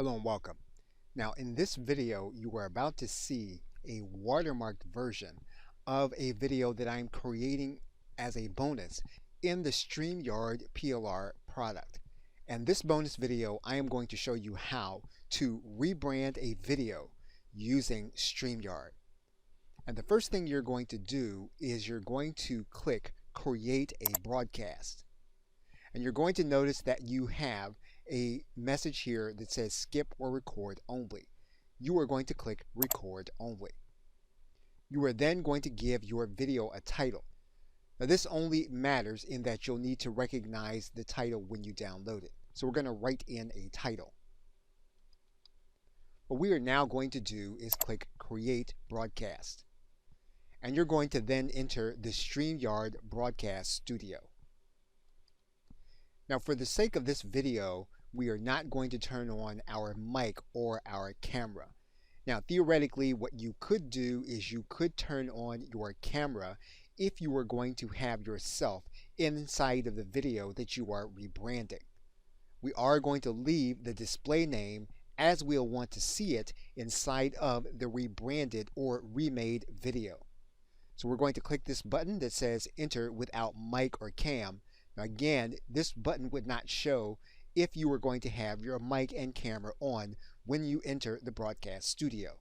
Hello and welcome. Now in this video you are about to see a watermarked version of a video that I'm creating as a bonus in the StreamYard PLR product. And this bonus video I am going to show you how to rebrand a video using StreamYard. And the first thing you're going to do is you're going to click Create a Broadcast. And you're going to notice that you have a message here that says skip or record only. You are going to click record only. You are then going to give your video a title. Now this only matters in that you'll need to recognize the title when you download it. So we're going to write in a title. What we are now going to do is click create broadcast. And you're going to then enter the StreamYard Broadcast Studio. Now for the sake of this video, we are not going to turn on our mic or our camera. Now theoretically what you could do is you could turn on your camera if you were going to have yourself inside of the video that you are rebranding. We are going to leave the display name as we'll want to see it inside of the rebranded or remade video. So we're going to click this button that says enter without mic or cam. Now again, this button would not show if you were going to have your mic and camera on when you enter the broadcast studio.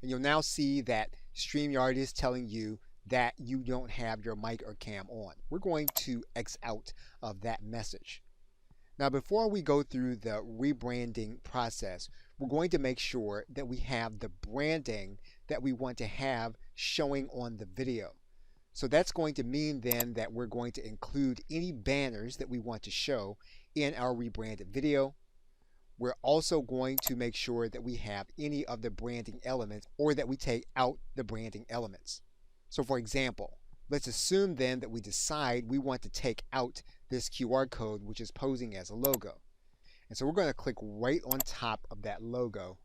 And you'll now see that StreamYard is telling you that you don't have your mic or cam on. We're going to X out of that message. Now before we go through the rebranding process, we're going to make sure that we have the branding that we want to have showing on the video. So that's going to mean then that we're going to include any banners that we want to show in our rebranded video. We're also going to make sure that we have any of the branding elements or that we take out the branding elements. So for example, let's assume then that we decide we want to take out this QR code which is posing as a logo. And so we're going to click right on top of that logo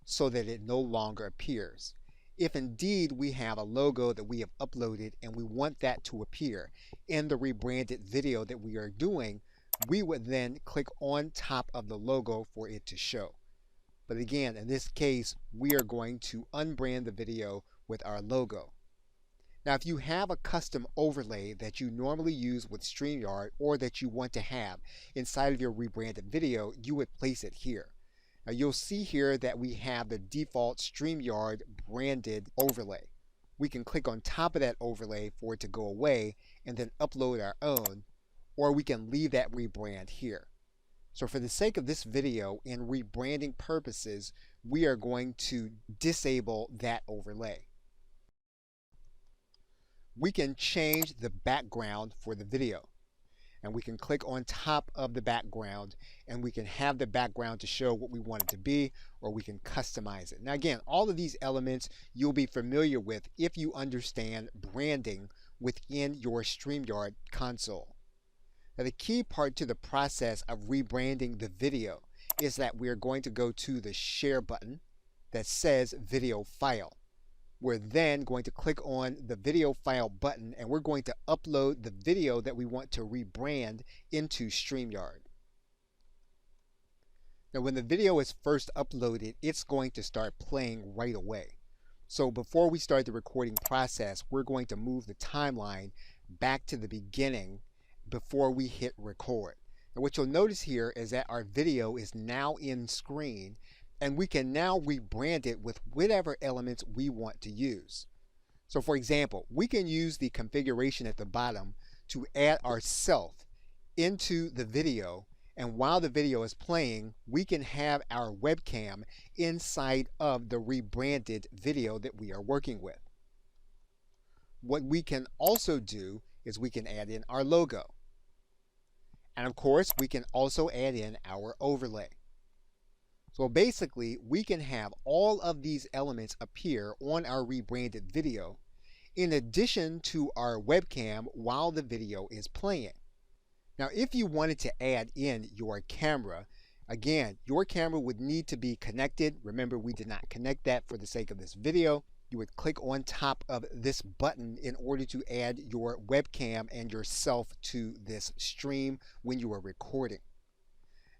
so that it no longer appears. If indeed we have a logo that we have uploaded and we want that to appear in the rebranded video that we are doing, we would then click on top of the logo for it to show. But again, in this case, we are going to unbrand the video with our logo. Now, if you have a custom overlay that you normally use with StreamYard or that you want to have inside of your rebranded video, you would place it here. Now you'll see here that we have the default StreamYard branded overlay. We can click on top of that overlay for it to go away and then upload our own, or we can leave that rebrand here. So for the sake of this video and rebranding purposes, we are going to disable that overlay. We can change the background for the video. And we can click on top of the background and we can have the background to show what we want it to be, or we can customize it. Now again, all of these elements you'll be familiar with if you understand branding within your StreamYard console. Now the key part to the process of rebranding the video is that we're going to go to the share button that says video file. We're then going to click on the video file button and we're going to upload the video that we want to rebrand into StreamYard. Now when the video is first uploaded, it's going to start playing right away. So before we start the recording process, we're going to move the timeline back to the beginning before we hit record. And what you'll notice here is that our video is now in screen and we can now rebrand it with whatever elements we want to use. So for example, we can use the configuration at the bottom to add ourselves into the video, and while the video is playing, we can have our webcam inside of the rebranded video that we are working with. What we can also do is we can add in our logo. And of course, we can also add in our overlay. So basically, we can have all of these elements appear on our rebranded video in addition to our webcam while the video is playing. Now, if you wanted to add in your camera, again, your camera would need to be connected. Remember, we did not connect that for the sake of this video. You would click on top of this button in order to add your webcam and yourself to this stream when you are recording.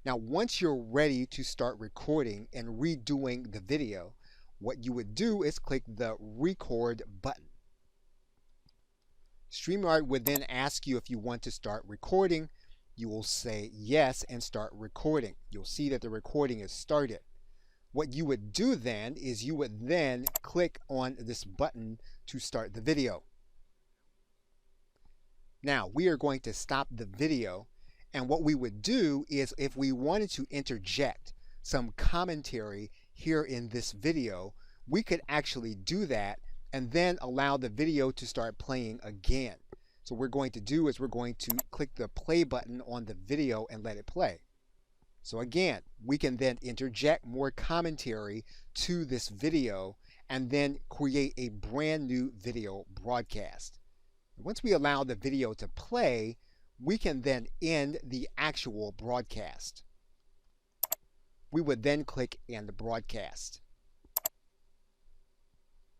Now, once you're ready to start recording and redoing the video, what you would do is click the record button. StreamYard would then ask you if you want to start recording. You will say yes and start recording. You'll see that the recording is started. What you would do then is you would then click on this button to start the video. Now we are going to stop the video, and what we would do is if we wanted to interject some commentary here in this video, we could actually do that and then allow the video to start playing again. So what we're going to do is we're going to click the play button on the video and let it play. So again, we can then interject more commentary to this video and then create a brand new video broadcast. Once we allow the video to play, we can then end the actual broadcast. We would then click End Broadcast.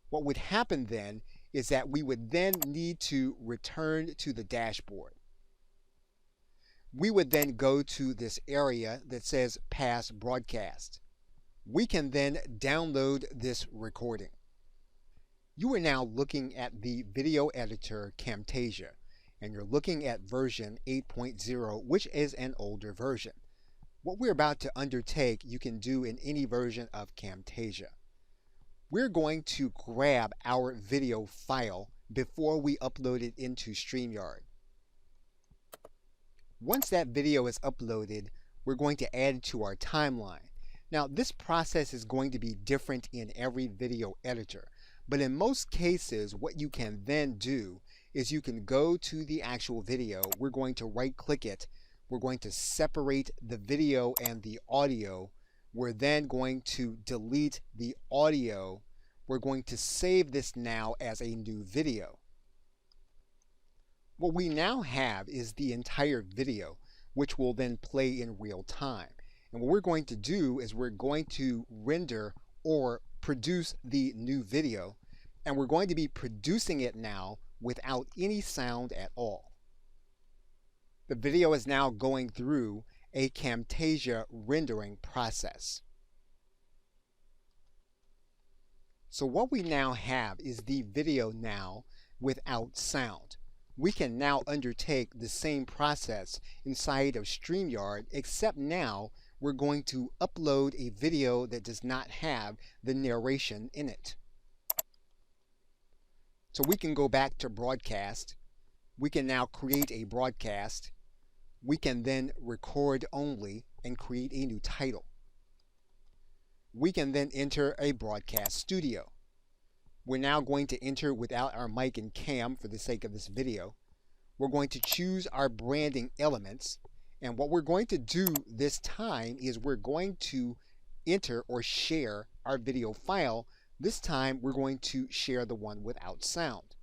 What would happen then is that we would then need to return to the dashboard. We would then go to this area that says Past Broadcast. We can then download this recording. You are now looking at the video editor Camtasia, and you're looking at version 8.0, which is an older version. What we're about to undertake, you can do in any version of Camtasia. We're going to grab our video file before we upload it into StreamYard. Once that video is uploaded, we're going to add it to our timeline. Now, this process is going to be different in every video editor, but in most cases, what you can then do is you can go to the actual video. We're going to right-click it. We're going to separate the video and the audio. We're then going to delete the audio. We're going to save this now as a new video. What we now have is the entire video, which will then play in real time. And what we're going to do is we're going to render or produce the new video, and we're going to be producing it now without any sound at all. The video is now going through a Camtasia rendering process. So what we now have is the video now without sound. We can now undertake the same process inside of StreamYard, except now we're going to upload a video that does not have the narration in it. So we can go back to broadcast. We can now create a broadcast. We can then record only and create a new title. We can then enter a broadcast studio. We're now going to enter without our mic and cam for the sake of this video. We're going to choose our branding elements, and what we're going to do this time is we're going to enter or share our video file. This time we're going to share the one without sound.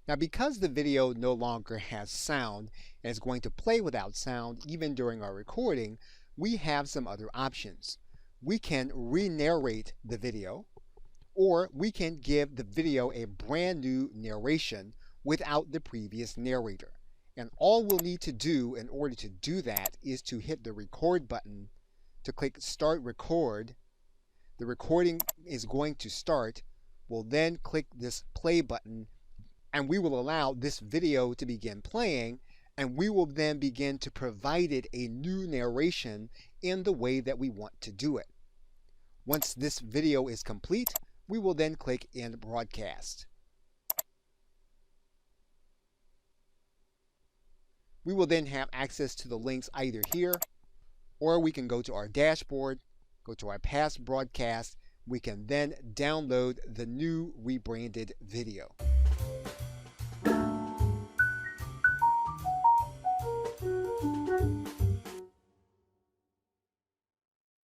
Now, because the video no longer has sound and is going to play without sound even during our recording, we have some other options. We can re-narrate the video, or we can give the video a brand new narration without the previous narrator. And all we'll need to do in order to do that is to hit the record button, to click Start Record. The recording is going to start. We'll then click this play button, and we will allow this video to begin playing, and we will then begin to provide it a new narration in the way that we want to do it. Once this video is complete, we will then click End Broadcast. We will then have access to the links either here, or we can go to our dashboard, go to our past broadcast. We can then download the new rebranded video.